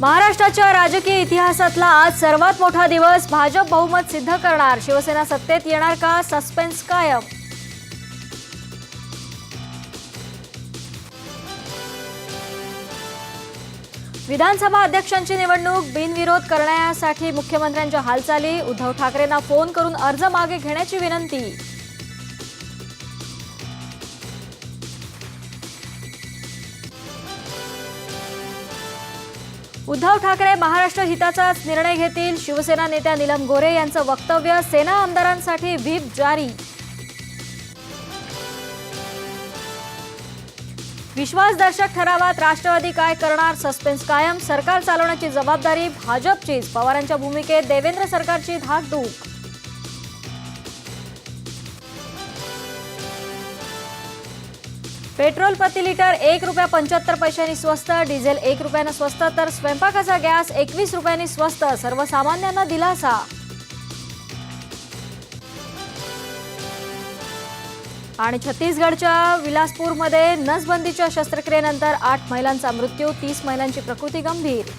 महाराष्ट्राच्या राजकीय इतिहासातला आज सर्वात मोठा दिवस. भाजप बहुमत सिद्ध करणार. शिवसेना सत्तेत येणार का? सस्पेन्स कायम. विधानसभा अध्यक्षांची निवडणूक बिनविरोध करण्यासाठी मुख्यमंत्र्यांच्या हालचाली. उद्धव ठाकरेंना फोन करून अर्ज मागे घेण्याची विनंती. उद्धव ठाकरे महाराष्ट्र हिताचाच निर्णय घेतील. शिवसेना नेत्या नीलम गोऱ्हे यांचं वक्तव्य. सेना आमदारांसाठी व्हीप जारी. विश्वासदर्शक ठरावात राष्ट्रवादी काय करणार? सस्पेन्स कायम. सरकार चालवण्याची जबाबदारी भाजपचीच. पवारांच्या भूमिकेत देवेंद्र सरकारची धाकधूक. पेट्रोल प्रति लिटर ₹1.75 स्वस्त. डिझेल ₹1 स्वस्त तर स्वयंपाकाचा गॅस ₹21 स्वस्त. सर्वसामान्यांना दिलासा. आणि छत्तीसगडच्या विलासपूरमध्ये नसबंदीच्या शस्त्रक्रियेनंतर 8 महिलांचा मृत्यू. 30 महिलांची प्रकृती गंभीर.